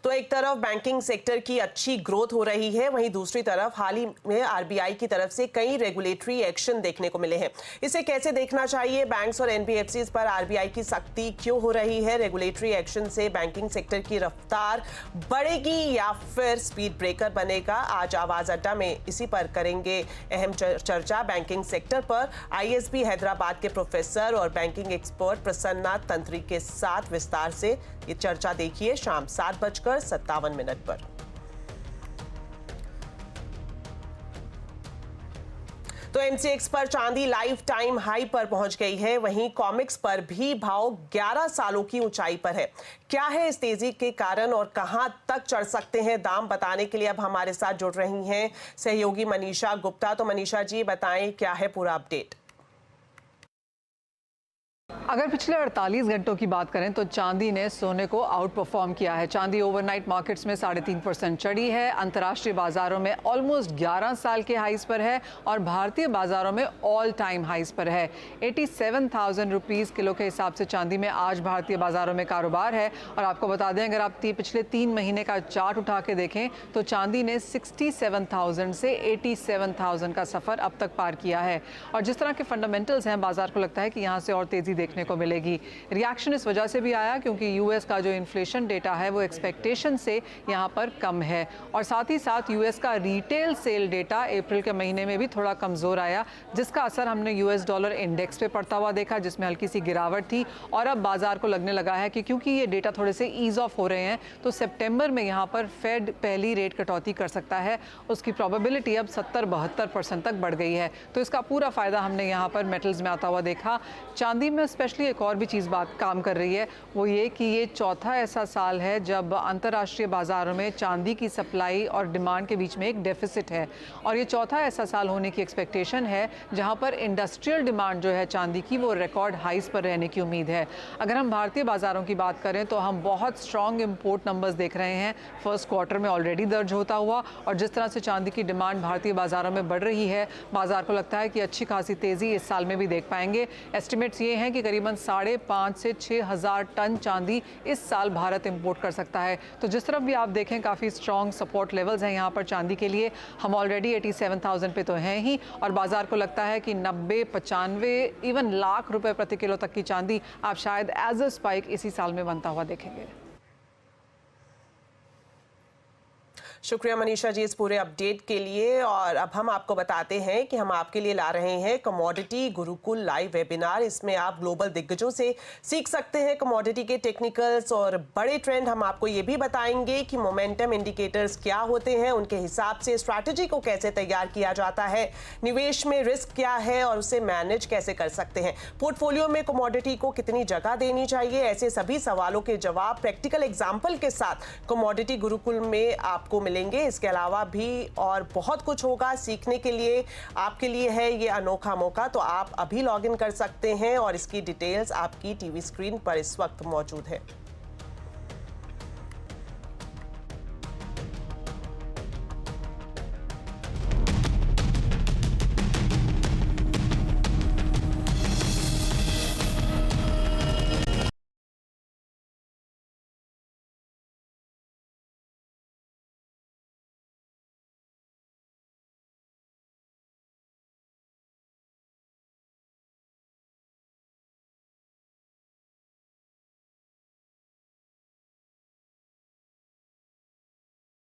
तो एक तरफ बैंकिंग सेक्टर की अच्छी ग्रोथ हो रही है, वहीं दूसरी तरफ हाल ही में आरबीआई की तरफ से कई रेगुलेटरी एक्शन देखने को मिले हैं। इसे कैसे देखना चाहिए? बैंक्स और एनबीएफसीज पर आरबीआई की सख्ती क्यों हो रही है? रेगुलेटरी एक्शन से बैंकिंग सेक्टर की रफ्तार बढ़ेगी या फिर स्पीड ब्रेकर बनेगा? आज आवाज अड्डा में इसी पर करेंगे अहम चर्चा। बैंकिंग सेक्टर पर आईएसबी हैदराबाद के प्रोफेसर और बैंकिंग एक्सपर्ट प्रसन्ना तंत्री के साथ विस्तार से ये चर्चा देखिए शाम 7:57 पर। तो एमसीएक्स पर चांदी लाइफ टाइम हाई पर पहुंच गई है, वहीं कॉमिक्स पर भी भाव 11 सालों की ऊंचाई पर है। क्या है इस तेजी के कारण और कहां तक चढ़ सकते हैं दाम? बताने के लिए अब हमारे साथ जुड़ रही हैं सहयोगी मनीषा गुप्ता। तो मनीषा जी बताएं, क्या है पूरा अपडेट? अगर पिछले 48 घंटों की बात करें तो चांदी ने सोने को आउट परफॉर्म किया है। चांदी ओवरनाइट मार्केट्स में 3.5% चढ़ी है, अंतर्राष्ट्रीय बाजारों में ऑलमोस्ट 11 साल के हाइस पर है और भारतीय बाजारों में ऑल टाइम हाइस पर है। 87,000 रुपीज़ किलो के हिसाब से चांदी में आज भारतीय बाजारों में कारोबार है। और आपको बता दें, अगर आप पिछले 3 महीने का चार्ट उठा के देखें तो चांदी ने 67,000 से 87,000 का सफ़र अब तक पार किया है। और जिस तरह के फंडामेंटल्स हैं, बाजार को लगता है कि यहाँ से और तेज़ी देखने को मिलेगी। रिएक्शन इस वजह से भी आया क्योंकि यूएस का जो इन्फ्लेशन डेटा है वो एक्सपेक्टेशन से यहाँ पर कम है और साथ ही साथ यूएस का रिटेल सेल डेटा अप्रैल के महीने में भी थोड़ा कमज़ोर आया, जिसका असर हमने यूएस डॉलर इंडेक्स पे पड़ता हुआ देखा, जिसमें हल्की सी गिरावट थी। और अब बाजार को लगने लगा है कि क्योंकि ये डेटा थोड़े से ईज ऑफ हो रहे हैं तो सितंबर में यहाँ पर फेड पहली रेट कटौती कर सकता है। उसकी प्रोबेबिलिटी अब 70-72% तक बढ़ गई है। तो इसका पूरा फ़ायदा हमने यहाँ पर मेटल्स में आता हुआ देखा। चांदी में स्पेशली एक और भी चीज़ काम कर रही है, वो ये कि ये चौथा ऐसा साल है जब अंतर्राष्ट्रीय बाज़ारों में चांदी की सप्लाई और डिमांड के बीच में एक डेफिसिट है। और ये चौथा ऐसा साल होने की एक्सपेक्टेशन है जहां पर इंडस्ट्रियल डिमांड जो है चांदी की वो रिकॉर्ड हाइस पर रहने की उम्मीद है। अगर हम भारतीय बाज़ारों की बात करें तो हम बहुत स्ट्रॉन्ग इम्पोर्ट नंबर्स देख रहे हैं फर्स्ट क्वार्टर में ऑलरेडी दर्ज होता हुआ। और जिस तरह से चांदी की डिमांड भारतीय बाज़ारों में बढ़ रही है, बाज़ार को लगता है कि अच्छी खासी तेज़ी इस साल में भी देख पाएंगे। एस्टिमेट्स ये हैं कि करीबन 5,500 से 6,000 टन चांदी इस साल भारत इंपोर्ट कर सकता है। तो जिस तरफ भी आप देखें काफ़ी स्ट्रॉन्ग सपोर्ट लेवल्स हैं यहाँ पर चांदी के लिए। हम ऑलरेडी 87,000 पे तो हैं ही और बाजार को लगता है कि 90, 95, इवन लाख रुपए प्रति किलो तक की चांदी आप शायद एज अ स्पाइक इसी साल में बनता हुआ देखेंगे। शुक्रिया मनीषा जी इस पूरे अपडेट के लिए। और अब हम आपको बताते हैं कि हम आपके लिए ला रहे हैं कमोडिटी गुरुकुल लाइव वेबिनार। इसमें आप ग्लोबल दिग्गजों से सीख सकते हैं कमोडिटी के टेक्निकल्स और बड़े ट्रेंड। हम आपको ये भी बताएंगे कि मोमेंटम इंडिकेटर्स क्या होते हैं, उनके हिसाब से स्ट्रैटेजी को कैसे तैयार किया जाता है, निवेश में रिस्क क्या है और उसे मैनेज कैसे कर सकते हैं, पोर्टफोलियो में कमोडिटी को कितनी जगह देनी चाहिए। ऐसे सभी सवालों के जवाब प्रैक्टिकल एग्जाम्पल के साथ कमोडिटी गुरुकुल में आपको मिलेंगे। इसके अलावा भी और बहुत कुछ होगा सीखने के लिए। आपके लिए है ये अनोखा मौका, तो आप अभी लॉग इन कर सकते हैं और इसकी डिटेल्स आपकी टीवी स्क्रीन पर इस वक्त मौजूद है।